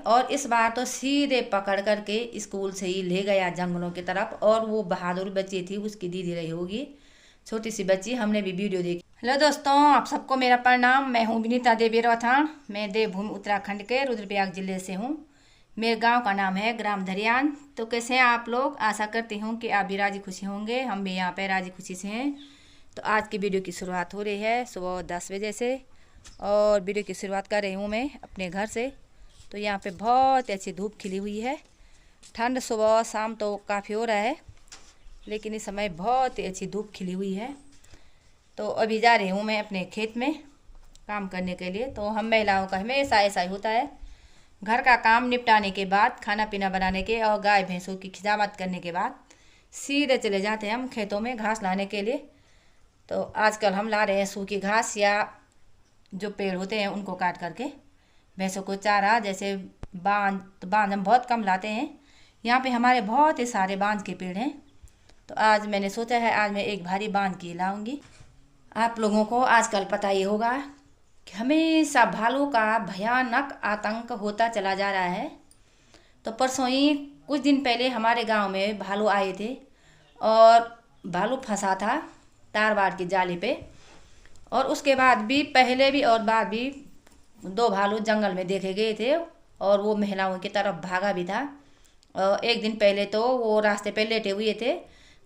और इस बार तो सीधे पकड़ करके स्कूल से ही ले गया जंगलों की तरफ। और वो बहादुर बच्ची थी, उसकी दीदी रही होगी, छोटी सी बच्ची, हमने भी वीडियो देखी। हेलो दोस्तों, आप सबको मेरा प्रणाम। मैं हूँ विनीता देवी राठौड़। मैं देवभूमि उत्तराखंड के रुद्रप्रयाग जिले से हूँ। मेरे गांव का नाम है ग्राम धरियान। तो कैसे हैं आप लोग? आशा करती हूँ कि आप भी राजी खुशी होंगे। हम भी यहाँ पे राजी खुशी से हैं। तो आज की वीडियो की शुरुआत हो रही है सुबह 10 बजे से, और वीडियो की शुरुआत कर रही हूँ मैं अपने घर से। तो यहाँ पे बहुत अच्छी धूप खिली हुई है। ठंड सुबह शाम तो काफ़ी हो रहा है, लेकिन इस समय बहुत ही अच्छी धूप खिली हुई है। तो अभी जा रही हूँ मैं अपने खेत में काम करने के लिए। तो हम महिलाओं का हमेशा ऐसा ही होता है, घर का काम निपटाने के बाद, खाना पीना बनाने के और गाय भैंसों की खिजामत करने के बाद सीधे चले जाते हैं हम खेतों में घास लाने के लिए। तो आजकल हम ला रहे हैं सूखी घास, या जो पेड़ होते हैं उनको काट करके भैंसों को चारा। जैसे बांज हम बहुत कम लाते हैं। यहाँ पे हमारे बहुत ही सारे बांज के पेड़ हैं। तो आज मैंने सोचा है, आज मैं एक भारी बांज की लाऊंगी। आप लोगों को आजकल पता ही होगा कि हमेशा भालू का भयानक आतंक होता चला जा रहा है। तो परसों ही कुछ दिन पहले हमारे गांव में भालू आए थे, और भालू फंसा था तारवाड़ की जाली पे। और उसके बाद भी, पहले भी और बाद भी 2 भालू जंगल में देखे गए थे, और वो महिलाओं की तरफ भागा भी था। और एक दिन पहले तो वो रास्ते पे लेटे हुए थे,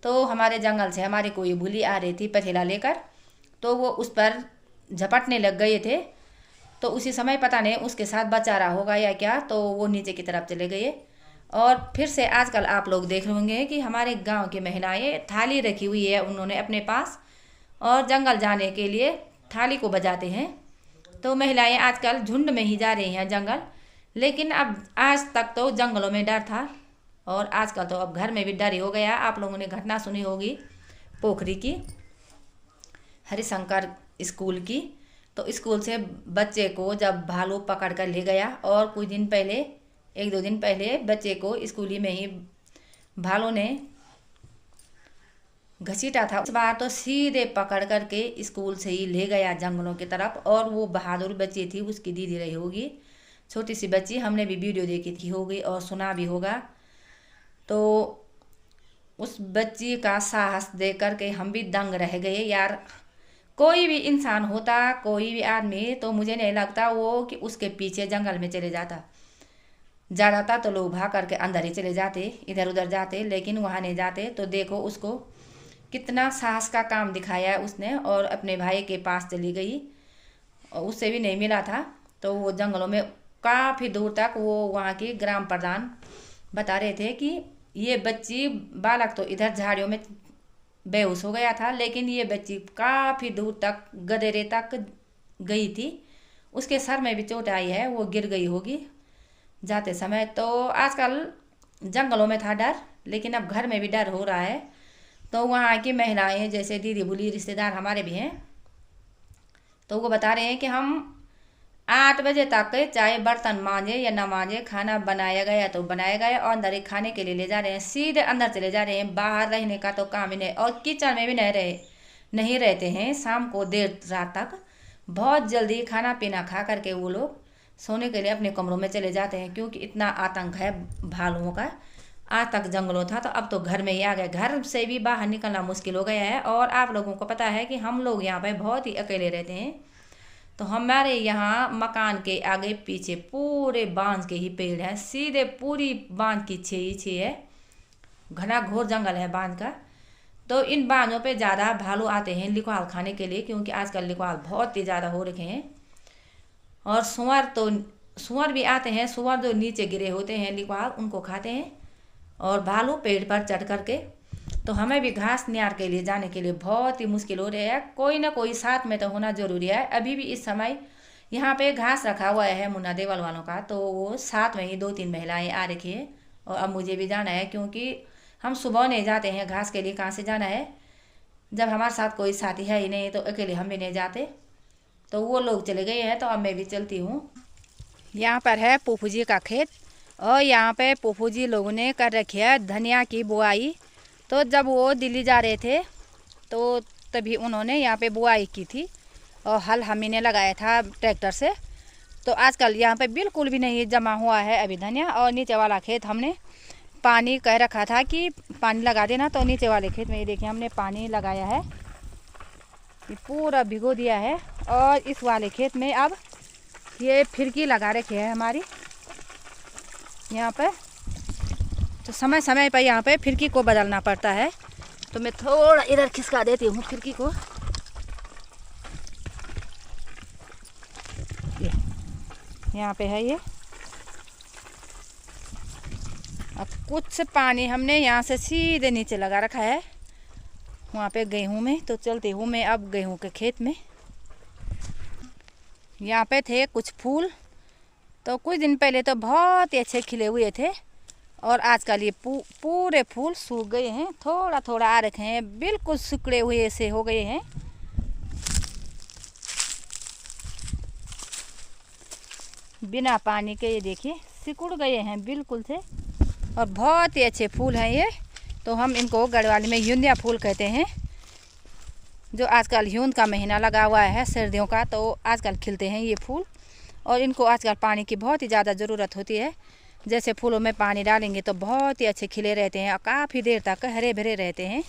तो हमारे जंगल से हमारी कोई भूली आ रही थी पतीला लेकर, तो वो उस पर झपटने लग गए थे। तो उसी समय पता नहीं उसके साथ बचा रहा होगा या क्या, तो वो नीचे की तरफ चले गए। और फिर से आजकल आप लोग देख होंगे कि हमारे गांव की महिलाएं थाली रखी हुई है उन्होंने अपने पास, और जंगल जाने के लिए थाली को बजाते हैं। तो महिलाएं आजकल झुंड में ही जा रही हैं जंगल। लेकिन अब आज तक तो जंगलों में डर था, और आजकल तो अब घर में भी डर ही हो गया। आप लोगों ने घटना सुनी होगी पोखरी की, हरिशंकर स्कूल की। तो स्कूल से बच्चे को जब भालू पकड़ कर ले गया, और कुछ दिन पहले, 1-2 दिन पहले बच्चे को स्कूली में ही भालू ने घसीटा था। इस बार तो सीधे पकड़ करके स्कूल से ही ले गया जंगलों की तरफ। और वो बहादुर बच्ची थी, उसकी दीदी रही होगी, छोटी सी बच्ची, हमने भी वीडियो देखी थी होगी और सुना भी होगा। तो उस बच्ची का साहस देख करके हम भी दंग रह गए यार। कोई भी इंसान होता, कोई भी आदमी, तो मुझे नहीं लगता वो कि उसके पीछे जंगल में चले जाता तो लोग भाग करके अंदर ही चले जाते, इधर उधर जाते, लेकिन वहाँ नहीं जाते। तो देखो उसको कितना साहस का काम दिखाया है उसने, और अपने भाई के पास चली गई, और उससे भी नहीं मिला था। तो वो जंगलों में काफ़ी दूर तक, वो वहाँ की ग्राम प्रधान बता रहे थे कि ये बच्ची, बालक तो इधर झाड़ियों में बेहोश हो गया था, लेकिन ये बच्ची काफ़ी दूर तक, गदेरे तक गई थी। उसके सर में भी चोट आई है, वो गिर गई होगी जाते समय। तो आजकल जंगलों में था डर, लेकिन अब घर में भी डर हो रहा है। तो वहाँ की महिलाएं, जैसे दीदी बुली रिश्तेदार हमारे भी हैं, तो वो बता रहे हैं कि हम 8 बजे तक चाहे बर्तन मांजे या ना मांजे, खाना बनाया गया तो बनाया गया, और अंदर ही खाने के लिए ले जा रहे हैं, सीधे अंदर चले जा रहे हैं। बाहर रहने का तो काम ही नहीं, और किचन में भी नहीं रहते हैं शाम को देर रात तक। बहुत जल्दी खाना पीना खा करके वो लोग सोने के लिए अपने कमरों में चले जाते हैं, क्योंकि इतना आतंक है भालुओं का। आज तक जंगलों था, तो अब तो घर में ही आ गए। घर से भी बाहर निकलना मुश्किल हो गया है। और आप लोगों को पता है कि हम लोग यहाँ पे बहुत ही अकेले रहते हैं। तो हमारे यहाँ मकान के आगे पीछे पूरे बांज के ही पेड़ हैं, सीधे पूरी बांज की छे है, घना घोर जंगल है बांज का। तो इन बांजों पे ज़्यादा भालू आते हैं लिखवाल खाने के लिए, क्योंकि आजकल लिखवाल बहुत ही ज़्यादा हो रखे हैं। और सुअर भी आते हैं, सुअर जो नीचे गिरे होते हैं लिखवाल, उनको खाते हैं। और भालू पेड़ पर चढ़ करके, तो हमें भी घास नियार के लिए जाने के लिए बहुत ही मुश्किल हो रही है। कोई ना कोई साथ में तो होना जरूरी है। अभी भी इस समय यहाँ पे घास रखा हुआ है मुन्ना देवल वालों का, तो वो साथ में ही 2-3 महिलाएं आ रखी है। और अब मुझे भी जाना है, क्योंकि हम सुबह नहीं जाते हैं घास के लिए, कहाँ से जाना है जब हमारे साथ कोई साथी है ही नहीं, तो अकेले हम भी नहीं जाते। तो वो लोग चले गए हैं, तो अब मैं भी चलती हूँ। यहाँ पर है फूफू जी का खेत, और यहाँ पे फूफू जी लोगों ने कर रखी है धनिया की बुआई। तो जब वो दिल्ली जा रहे थे, तो तभी उन्होंने यहाँ पे बुआई की थी, और हल हम ही ने लगाया था ट्रैक्टर से। तो आजकल यहाँ पे बिल्कुल भी नहीं जमा हुआ है अभी धनिया। और नीचे वाला खेत हमने पानी कह रखा था कि पानी लगा देना, तो नीचे वाले खेत में ये देखिए हमने पानी लगाया है, ये पूरा भिगो दिया है। और इस वाले खेत में अब ये फिरकी लगा रखी है हमारी यहाँ पे, तो समय समय पर यहाँ पे फिरकी को बदलना पड़ता है। तो मैं थोड़ा इधर खिसका देती हूँ फिरकी को। ये यहाँ पे है ये। अब कुछ पानी हमने यहाँ से सीधे नीचे लगा रखा है वहाँ पे गेहूँ में। तो चलती हूँ मैं अब गेहूँ के खेत में। यहाँ पे थे कुछ फूल, तो कुछ दिन पहले तो बहुत ही अच्छे खिले हुए थे, और आजकल ये पूरे फूल सूख गए हैं। थोड़ा थोड़ा आ रखे हैं, बिल्कुल सिकुड़े हुए से हो गए हैं। बिना पानी के ये देखिए सिकुड़ गए हैं बिल्कुल से, और बहुत ही अच्छे फूल हैं ये। तो हम इनको गढ़वाली में यूनिया फूल कहते हैं, जो आजकल यून का महीना लगा हुआ है सर्दियों का, तो आजकल खिलते हैं ये फूल। और इनको आजकल पानी की बहुत ही ज़्यादा ज़रूरत होती है। जैसे फूलों में पानी डालेंगे तो बहुत ही अच्छे खिले रहते हैं और काफ़ी देर तक हरे भरे रहते हैं।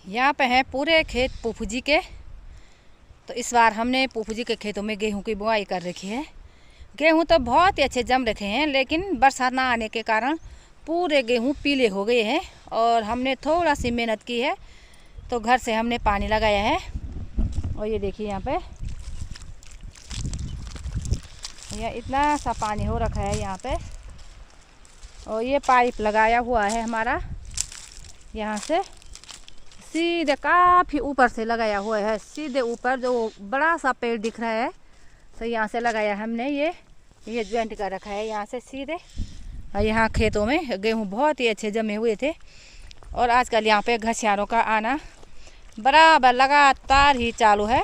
यहाँ पे हैं पूरे खेत फूफू जी के। तो इस बार हमने फूफू जी के खेतों में गेहूं की बुआई कर रखी है। गेहूं तो बहुत ही अच्छे जम रखे हैं, लेकिन बरसात ना आने के कारण पूरे गेहूं पीले हो गए हैं। और हमने थोड़ा सी मेहनत की है, तो घर से हमने पानी लगाया है। और ये देखिए यहाँ पे यहाँ इतना सा पानी हो रखा है यहाँ पे। और ये पाइप लगाया हुआ है हमारा, यहाँ से सीधे काफ़ी ऊपर से लगाया हुआ है, सीधे ऊपर जो बड़ा सा पेड़ दिख रहा है, तो यहाँ से लगाया हमने। ये ज्वाइंट कर रखा है यहाँ से सीधे। और यहाँ खेतों में गेहूँ बहुत ही अच्छे जमे हुए थे। और आजकल यहाँ पे घसियारों का आना बराबर लगातार ही चालू है,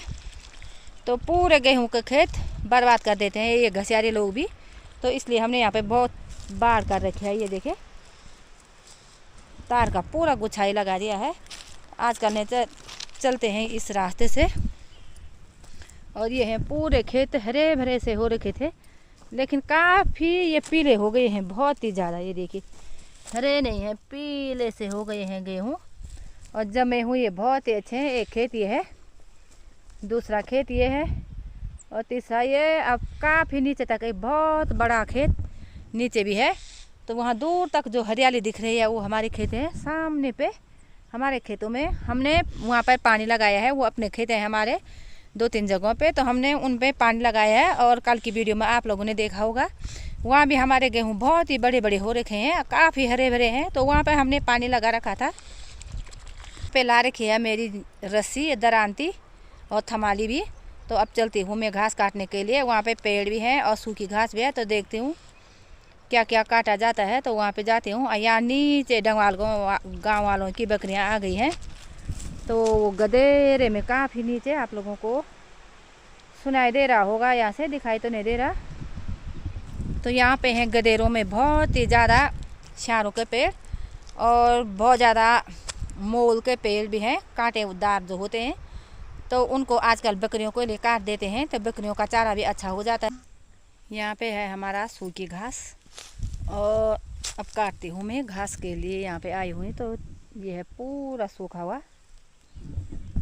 तो पूरे गेहूं के खेत बर्बाद कर देते हैं ये घसियारे लोग भी। तो इसलिए हमने यहाँ पे बहुत बाढ़ कर रखी है। ये देखिए तार का पूरा गुच्छाई लगा दिया है। आजकल नहीं चलते हैं इस रास्ते से। और ये हैं पूरे खेत हरे भरे से हो रखे थे, लेकिन काफ़ी ये पीले हो गए हैं बहुत ही ज़्यादा। ये देखिए हरे नहीं हैं, पीले से हो गए हैं गेहूँ, और जमे हुए बहुत ही अच्छे हैं। एक खेत ये है, दूसरा खेत ये है, और तीसरा ये। अब काफ़ी नीचे तक एक बहुत बड़ा खेत नीचे भी है। तो वहाँ दूर तक जो हरियाली दिख रही है वो हमारे खेत है। सामने पे हमारे खेतों में हमने वहाँ पर पानी लगाया है, वो अपने खेत हैं हमारे 2-3 जगहों पे, तो हमने उन पे पानी लगाया है। और कल की वीडियो में आप लोगों ने देखा होगा, वहाँ भी हमारे गेहूँ बहुत ही बड़े बड़े हो रखे हैं, काफ़ी हरे भरे हैं। तो वहाँ पर हमने पानी लगा रखा था। पे ला रखी है मेरी रस्सी, दरांती और थमाली भी। तो अब चलती हूँ मैं घास काटने के लिए। वहाँ पे पेड़ भी हैं और सूखी घास भी है, तो देखती हूँ क्या क्या काटा जाता है। तो वहाँ पे जाती हूँ। और यहाँ नीचे डंगवाल गाँव वालों की बकरियाँ आ गई हैं, तो गदेरे में काफ़ी नीचे आप लोगों को सुनाई दे रहा होगा, यहाँ से दिखाई तो नहीं दे रहा। तो यहाँ पे हैं गदेरों में बहुत ही ज़्यादा शारों के पेड़, और बहुत ज़्यादा मोल के पेड़ भी हैं, कांटेदार जो होते हैं। तो उनको आजकल बकरियों को लिए काट देते हैं, तो बकरियों का चारा भी अच्छा हो जाता है। यहाँ पे है हमारा सूखी घास, और अब काटती हूँ मैं घास के लिए। यहाँ पे आई हुई, तो ये है पूरा सूखा हुआ,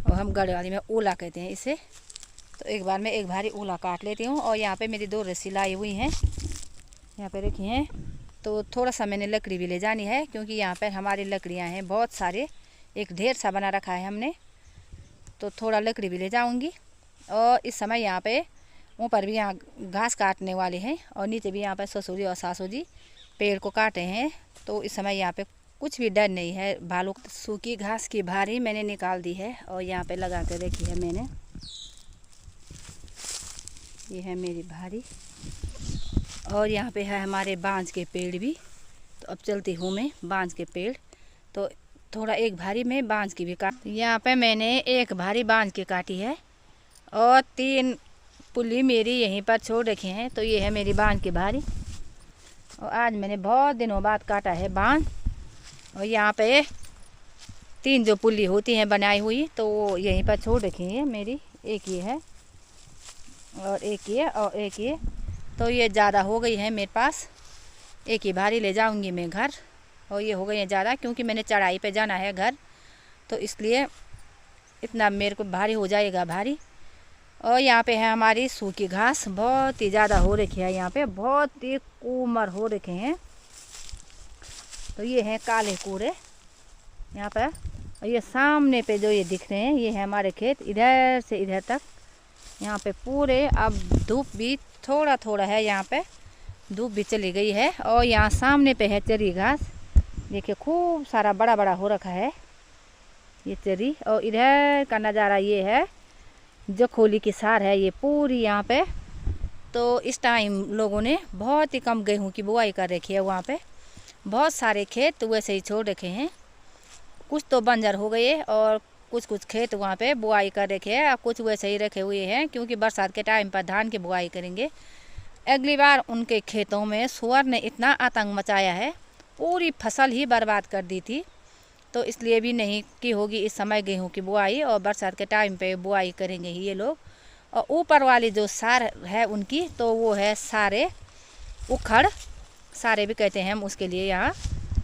और हम गढ़वाली में ओला कहते हैं इसे। तो एक बार मैं एक भारी ओला काट लेती हूँ। और यहाँ पे मेरी 2 रस्सी लाई हुई हैं, यहाँ पे रखी हैं। तो थोड़ा सा मैंने लकड़ी भी ले जानी है, क्योंकि यहाँ पर हमारी लकड़ियाँ हैं बहुत सारे, एक ढेर सा बना रखा है हमने। तो थोड़ा लकड़ी भी ले जाऊंगी। और इस समय यहाँ पे ऊपर भी यहाँ घास काटने वाले हैं, और नीचे भी यहाँ पे ससुर जी और सासू जी पेड़ को काटे हैं। तो इस समय यहाँ पे कुछ भी डर नहीं है भालू। सूखी घास की भारी मैंने निकाल दी है, और यहाँ पे लगा के रखी है मैंने। ये है मेरी भारी, और यहाँ पे है हमारे बांज के पेड़ भी। तो अब चलती हूँ मैं बांज के पेड़। तो थोड़ा एक भारी में बांज की भी काट। यहाँ पे मैंने एक भारी बांज की काटी है, और 3 पुल्ली मेरी यहीं पर छोड़ रखे हैं। तो ये है मेरी बांज की भारी, और आज मैंने बहुत दिनों बाद काटा है बांज। और यहाँ पे 3 जो पुल्ली होती हैं बनाई हुई, तो वो यहीं पर छोड़ रखी है मेरी। एक ये है, और एक ये, और एक ये। तो ये ज़्यादा हो गई है मेरे पास, एक ही भारी ले जाऊंगी मैं घर। और ये हो गई है ज़्यादा क्योंकि मैंने चढ़ाई पे जाना है घर, तो इसलिए इतना मेरे को भारी हो जाएगा भारी। और यहाँ पे है हमारी सूखी घास, बहुत ही ज़्यादा हो रखी है, यहाँ पे बहुत ही कोमर हो रखे हैं। तो ये हैं काले कूड़े यहाँ पर। और ये सामने पे जो ये दिख रहे हैं ये है हमारे खेत, इधर से इधर तक यहाँ पे पूरे। अब धूप भी थोड़ा थोड़ा है, यहाँ पे धूप भी चली गई है। और यहाँ सामने पे है चरी घास, देखिए खूब सारा बड़ा बड़ा हो रखा है ये चरी। और इधर का नज़ारा ये है, जो खोली की सार है ये पूरी यहाँ पे। तो इस टाइम लोगों ने बहुत ही कम गेहूं की बुआई कर रखी है, वहाँ पे बहुत सारे खेत वैसे ही छोड़ रखे हैं, कुछ तो बंजर हो गए और कुछ कुछ खेत वहाँ पे बुआई कर रखे हैं, और कुछ वैसे ही रखे हुए हैं क्योंकि बरसात के टाइम पर धान की बुआई करेंगे। अगली बार उनके खेतों में सुअर ने इतना आतंक मचाया है, पूरी फसल ही बर्बाद कर दी थी। तो इसलिए भी नहीं की होगी इस समय गेहूं की बुआई, और बरसात के टाइम पे बुआई करेंगे ही ये लोग। और ऊपर वाली जो सार है उनकी, तो वो है सारे उखड़, सारे भी कहते हैं हम उसके लिए यहाँ।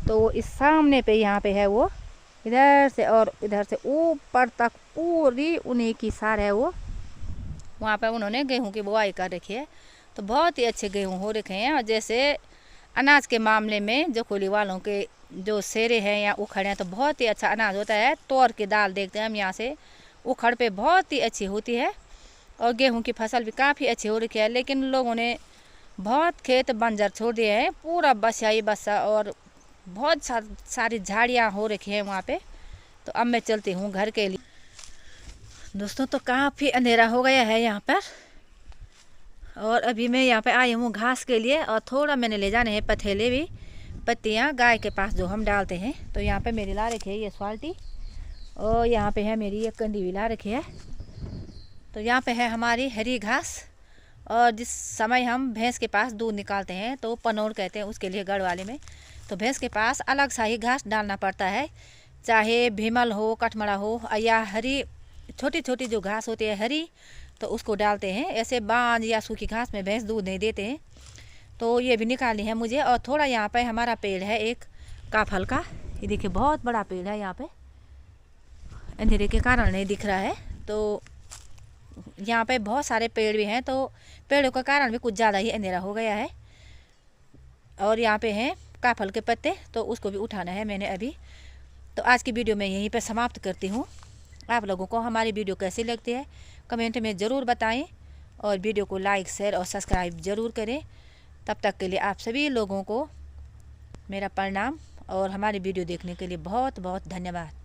तो इस सामने पे यहाँ पे है वो, इधर से और इधर से ऊपर तक पूरी उन्हीं की सार है वो, वहाँ पर उन्होंने गेहूं की बुआई कर रखी है। तो बहुत ही अच्छे गेहूं हो रखे हैं। और जैसे अनाज के मामले में जो कोली वालों के जो सेरे हैं या उखड़ हैं, तो बहुत ही अच्छा अनाज होता है। तौर की दाल देखते हैं हम यहाँ से, उखड़ पे बहुत ही अच्छी होती है। और गेहूं की फसल भी काफ़ी अच्छी हो रखी है, लेकिन लोगों ने बहुत खेत बंजर छोड़ दिए हैं, पूरा बसा ही बसा, और बहुत सारी झाड़ियाँ हो रखी हैं वहाँ पे। तो अब मैं चलती हूँ घर के लिए। दोस्तों तो काफ़ी अंधेरा हो गया है यहाँ पर, और अभी मैं यहाँ पे आई हूँ घास के लिए। और थोड़ा मैंने ले जाने हैं पथेले भी, पत्तियाँ गाय के पास जो हम डालते हैं। तो यहाँ पे मेरी ला रखी है ये स्वाल्टी, और यहाँ पे है मेरी ये कंडी भी ला रखी है। तो यहाँ पे है हमारी हरी घास। और जिस समय हम भैंस के पास दूध निकालते हैं तो पनौर कहते हैं उसके लिए, गढ़ वाले में। तो भैंस के पास अलग सा ही घास डालना पड़ता है, चाहे भीमल हो, कठमड़ा हो, या हरी छोटी छोटी जो घास होती है हरी, तो उसको डालते हैं। ऐसे बांज या सूखी घास में भैंस दूध नहीं देते हैं। तो ये भी निकालनी है मुझे। और थोड़ा यहाँ पे हमारा पेड़ है एक काफल का, ये देखिए बहुत बड़ा पेड़ है यहाँ पे, अंधेरे के कारण नहीं दिख रहा है। तो यहाँ पे बहुत सारे पेड़ भी हैं, तो पेड़ों के कारण भी कुछ ज़्यादा ही अंधेरा हो गया है। और यहाँ पे हैं काफल के पत्ते, तो उसको भी उठाना है मैंने अभी। तो आज की वीडियो मैं यहीं पे समाप्त करती हूँ। आप लोगों को हमारी वीडियो कैसी लगती है कमेंट में ज़रूर बताएं, और वीडियो को लाइक, शेयर और सब्सक्राइब ज़रूर करें। तब तक के लिए आप सभी लोगों को मेरा प्रणाम, और हमारी वीडियो देखने के लिए बहुत बहुत धन्यवाद।